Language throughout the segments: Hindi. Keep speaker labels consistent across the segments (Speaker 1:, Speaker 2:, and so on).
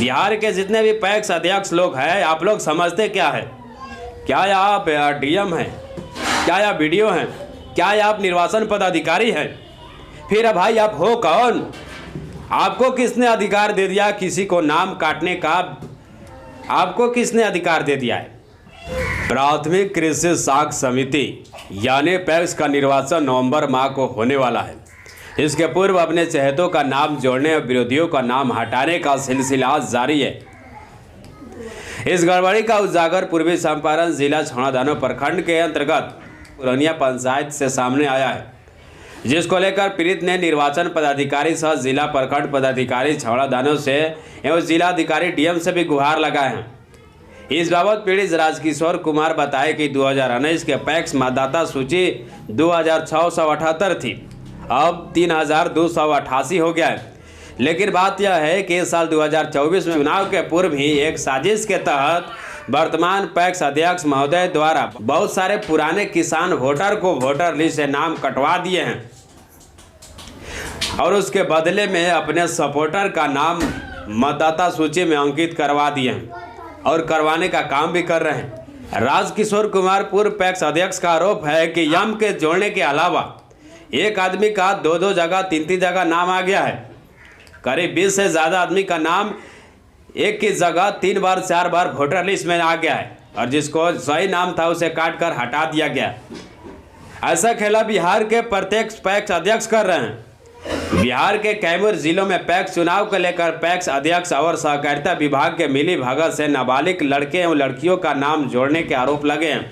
Speaker 1: बिहार के जितने भी पैक्स अध्यक्ष लोग हैं, आप लोग समझते क्या है? क्या आप डीएम हैं? क्या आप बीडीओ हैं? क्या आप निर्वाचन पदाधिकारी हैं? फिर भाई आप हो कौन? आपको किसने अधिकार दे दिया किसी को नाम काटने का? आपको किसने अधिकार दे दिया है? प्राथमिक कृषि साख समिति यानी पैक्स का निर्वाचन नवंबर माह को होने वाला है। इसके पूर्व अपने चहेतों का नाम जोड़ने और विरोधियों का नाम हटाने का सिलसिला जारी है। इस गड़बड़ी का उजागर पूर्वी चंपारण जिला छौड़ादानो प्रखंड के अंतर्गत पुरनिया पंचायत से सामने आया है, जिसको लेकर पीड़ित ने निर्वाचन पदाधिकारी सह जिला प्रखंड पदाधिकारी छौड़ादानो से एवं जिलाधिकारी डीएम से भी गुहार लगाए हैं। इस बाबत पीड़ित राजकिशोर कुमार बताए कि 2019 के पैक्स मतदाता सूची 2678 थी, अब 3288 हो गया है। लेकिन बात यह है कि इस साल 2024 में चुनाव के पूर्व ही एक साजिश के तहत वर्तमान पैक्स अध्यक्ष महोदय द्वारा बहुत सारे पुराने किसान वोटर को वोटर लिस्ट से नाम कटवा दिए हैं और उसके बदले में अपने सपोर्टर का नाम मतदाता सूची में अंकित करवा दिए हैं और करवाने का काम भी कर रहे हैं। राजकिशोर कुमार पूर्व पैक्स अध्यक्ष का आरोप है कि यम के जोड़ने के अलावा एक आदमी का दो जगह तीन जगह नाम आ गया है। करीब 20 से ज़्यादा आदमी का नाम एक की जगह 3 बार 4 बार वोटर लिस्ट में आ गया है और जिसको सही नाम था उसे काट कर हटा दिया गया। ऐसा खेला बिहार के प्रत्येक पैक्स अध्यक्ष कर रहे हैं। बिहार के कैमूर जिलों में पैक्स चुनाव को लेकर पैक्स अध्यक्ष और सहकारिता विभाग के मिली भगत से नाबालिग लड़के एवं लड़कियों का नाम जोड़ने के आरोप लगे हैं।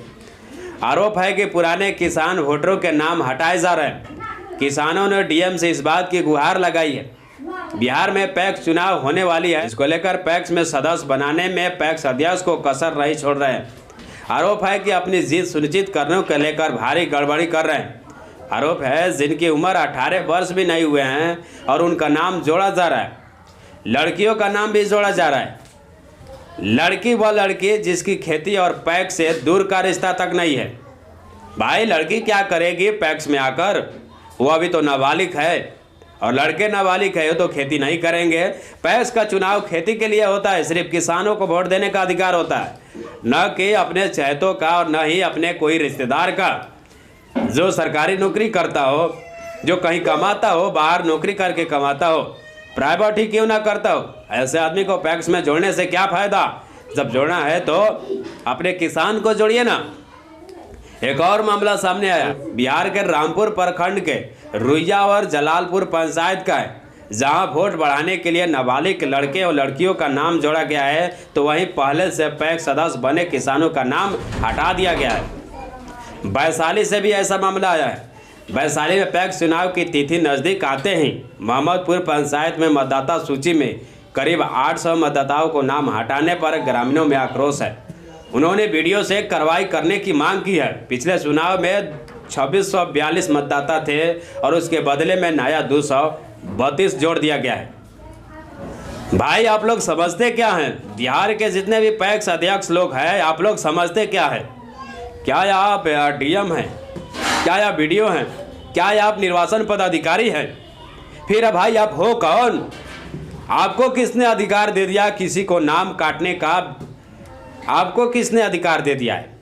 Speaker 1: आरोप है कि पुराने किसान वोटरों के नाम हटाए जा रहे हैं। किसानों ने डीएम से इस बात की गुहार लगाई है। बिहार में पैक्स चुनाव होने वाली है, इसको लेकर पैक्स में सदस्य बनाने में पैक्स अध्यक्ष को कसर नहीं छोड़ रहे हैं। आरोप है कि अपनी जीत सुनिश्चित करने को लेकर भारी गड़बड़ी कर रहे हैं। आरोप है जिनकी उम्र 18 वर्ष भी नहीं हुए हैं और उनका नाम जोड़ा जा रहा है। लड़कियों का नाम भी जोड़ा जा रहा है। लड़की व लड़की जिसकी खेती और पैक्स से दूर का रिश्ता तक नहीं है। भाई लड़की क्या करेगी पैक्स में आकर? वो अभी तो नाबालिग है और लड़के नाबालिग है तो खेती नहीं करेंगे। पैक्स का चुनाव खेती के लिए होता है, सिर्फ किसानों को वोट देने का अधिकार होता है, न कि अपने चहेतों का और न ही अपने कोई रिश्तेदार का जो सरकारी नौकरी करता हो, जो कहीं कमाता हो, बाहर नौकरी करके कमाता हो, प्राइवेट ही क्यों ना करता हो। ऐसे आदमी को पैक्स में जोड़ने से क्या फ़ायदा? जब जोड़ना है तो अपने किसान को जोड़िए ना। एक और मामला सामने आया बिहार के रामपुर प्रखंड के रुइया और जलालपुर पंचायत का है, जहां वोट बढ़ाने के लिए नाबालिग लड़के और लड़कियों का नाम जोड़ा गया है, तो वहीं पहले से पैक्स सदस्य बने किसानों का नाम हटा दिया गया है। वैशाली से भी ऐसा मामला आया है। वैशाली में पैक्स चुनाव की तिथि नज़दीक आते ही मोहम्मदपुर पंचायत में मतदाता सूची में करीब 800 मतदाताओं को नाम हटाने पर ग्रामीणों में आक्रोश है। उन्होंने वीडियो से कार्रवाई करने की मांग की है। पिछले चुनाव में 2642 मतदाता थे और उसके बदले में नया 232 जोड़ दिया गया है। भाई आप लोग समझते क्या हैं? बिहार के जितने भी पैक्स अध्यक्ष लोग हैं, आप लोग समझते क्या है? क्या आप डीएम हैं? क्या आप बीडीओ हैं? क्या आप निर्वाचन पदाधिकारी हैं? फिर भाई आप हो कौन? आपको किसने अधिकार दे दिया किसी को नाम काटने का? आपको किसने अधिकार दे दिया है?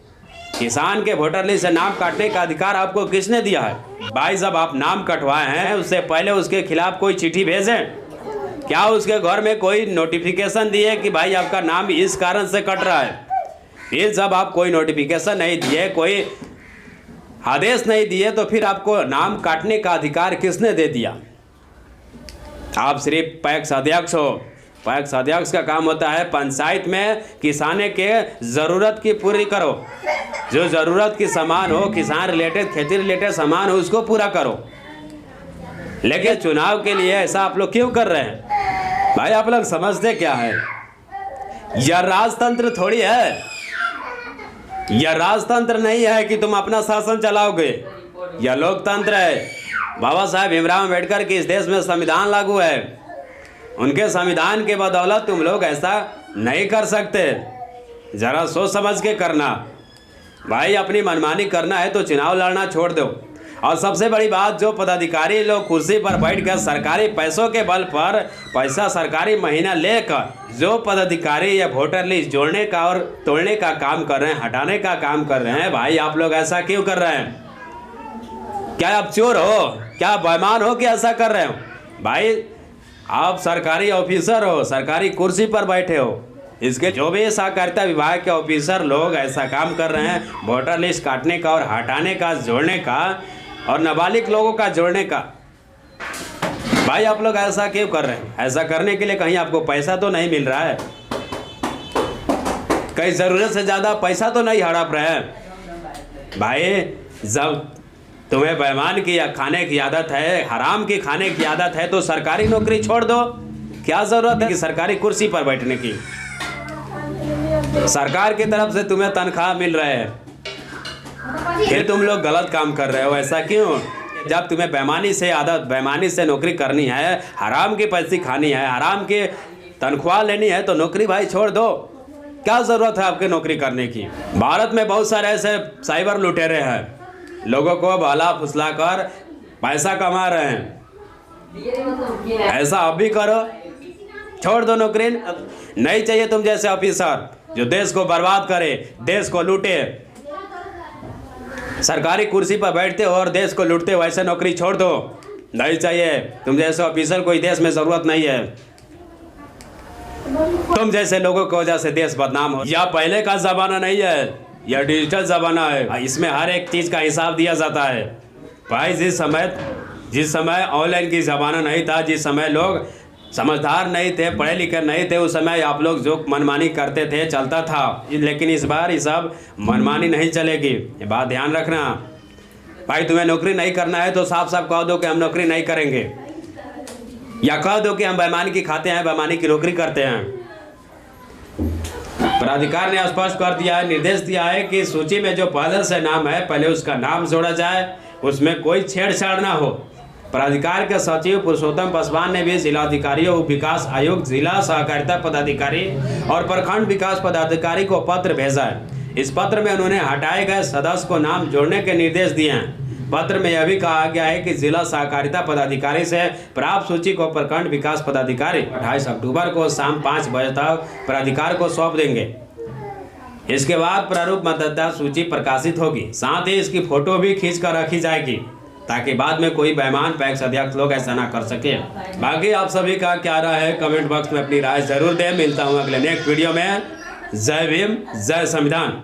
Speaker 1: किसान के वोटर लिस्ट से नाम काटने का अधिकार आपको किसने दिया है? भाई जब आप नाम कटवाए हैं उससे पहले उसके खिलाफ कोई चिट्ठी भेजें। क्या उसके घर में कोई नोटिफिकेशन दिए कि भाई आपका नाम इस कारण से कट रहा है? फिर जब आप कोई नोटिफिकेशन नहीं दिए, कोई आदेश नहीं दिए, तो फिर आपको नाम काटने का अधिकार किसने दे दिया? आप सिर्फ पैक्स अध्यक्ष हो। पैक्स अध्यक्ष का काम होता है पंचायत में किसाने के ज़रूरत की पूरी करो। जो ज़रूरत की सामान हो, किसान रिलेटेड, खेती रिलेटेड सामान हो, उसको पूरा करो। लेकिन चुनाव के लिए ऐसा आप लोग क्यों कर रहे हैं? भाई आप लोग समझते क्या है? यह राजतंत्र थोड़ी है। यह राजतंत्र नहीं है कि तुम अपना शासन चलाओगे। यह लोकतंत्र है। बाबा साहेब भीमराव अम्बेडकर के इस देश में संविधान लागू है। उनके संविधान के बदौलत तुम लोग ऐसा नहीं कर सकते। ज़रा सोच समझ के करना। भाई अपनी मनमानी करना है तो चुनाव लड़ना छोड़ दो। और सबसे बड़ी बात, जो पदाधिकारी लोग कुर्सी पर बैठकर सरकारी पैसों के बल पर पैसा सरकारी महीना लेकर जो पदाधिकारी या वोटर लिस्ट जोड़ने का और तोड़ने का काम कर रहे हैं, हटाने का काम कर रहे हैं, भाई आप लोग ऐसा क्यों कर रहे हैं? क्या आप चोर हो? क्या आप बेईमान हो कि ऐसा कर रहे हो? भाई आप सरकारी ऑफिसर हो, सरकारी कुर्सी पर बैठे हो। इसके जो भी सहकारिता विभाग के ऑफिसर लोग ऐसा काम कर रहे हैं, वोटर लिस्ट काटने का और हटाने का, जोड़ने का और नाबालिग लोगों का जोड़ने का, भाई आप लोग ऐसा क्यों कर रहे हैं? ऐसा करने के लिए कहीं आपको पैसा तो नहीं मिल रहा है? कहीं ज़रूरत से ज़्यादा पैसा तो नहीं हड़प रहे हैं? भाई जब तुम्हें बेईमान की या खाने की आदत है, हराम की खाने की आदत है, तो सरकारी नौकरी छोड़ दो। क्या ज़रूरत है कि सरकारी कुर्सी पर बैठने की? सरकार की तरफ से तुम्हें तनख्वाह मिल रहा है, फिर तुम लोग गलत काम कर रहे हो। ऐसा क्यों? जब तुम्हें बेईमानी से आदत, बेईमानी से नौकरी करनी है, हराम की पैसे खानी है, हराम की तनख्वाह लेनी है, तो नौकरी भाई छोड़ दो। क्या ज़रूरत है आपके नौकरी करने की? भारत में बहुत सारे ऐसे साइबर लुटेरे हैं, लोगों को भला फुसला कर पैसा कमा रहे हैं। ऐसा आप भी करो, छोड़ दो नौकरी। नहीं चाहिए तुम जैसे ऑफिसर जो देश को बर्बाद करे, देश को लूटे। सरकारी कुर्सी पर बैठते हो और देश को लूटते हो, ऐसे नौकरी छोड़ दो। नहीं चाहिए तुम जैसे ऑफिसर, कोई देश में ज़रूरत नहीं है। तुम जैसे लोगों की वजह से देश बदनाम हो। यह पहले का ज़माना नहीं है, यह डिजिटल ज़माना है। इसमें हर एक चीज़ का हिसाब दिया जाता है। भाई जिस समय ऑनलाइन की ज़माना नहीं था, जिस समय लोग समझदार नहीं थे, पढ़े लिखे नहीं थे, उस समय आप लोग जो मनमानी करते थे चलता था। लेकिन इस बार ये सब मनमानी नहीं चलेगी, ये बात ध्यान रखना। भाई तुम्हें नौकरी नहीं करना है तो साफ साफ कह दो कि हम नौकरी नहीं करेंगे, या कह दो कि हम बेईमानी की खाते हैं, बेईमानी की नौकरी करते हैं। प्राधिकार ने स्पष्ट कर दिया है, निर्देश दिया है कि सूची में जो पहले से नाम है पहले उसका नाम जोड़ा जाए, उसमें कोई छेड़छाड़ ना हो। प्राधिकार के सचिव पुरुषोत्तम पासवान ने भी जिलाधिकारियों, उप विकास आयुक्त, जिला सहकारिता पदाधिकारी और प्रखंड विकास पदाधिकारी को पत्र भेजा है। इस पत्र में उन्होंने हटाए गए सदस्य को नाम जोड़ने के निर्देश दिए हैं। पत्र में यह भी कहा गया है कि जिला सहकारिता पदाधिकारी से प्राप्त सूची को प्रखंड विकास पदाधिकारी 28 अक्टूबर को शाम 5 बजे तक प्राधिकार को सौंप देंगे। इसके बाद प्रारूप मतदाता सूची प्रकाशित होगी, साथ ही इसकी फोटो भी खींच कर रखी जाएगी ताकि बाद में कोई बेईमान पैक्स अध्यक्ष लोग ऐसा ना कर सके। बाकी आप सभी का क्या राय है, कमेंट बॉक्स में अपनी राय जरूर दें। मिलता हूँ अगले नेक्स्ट वीडियो में। जय भीम, जय संविधान।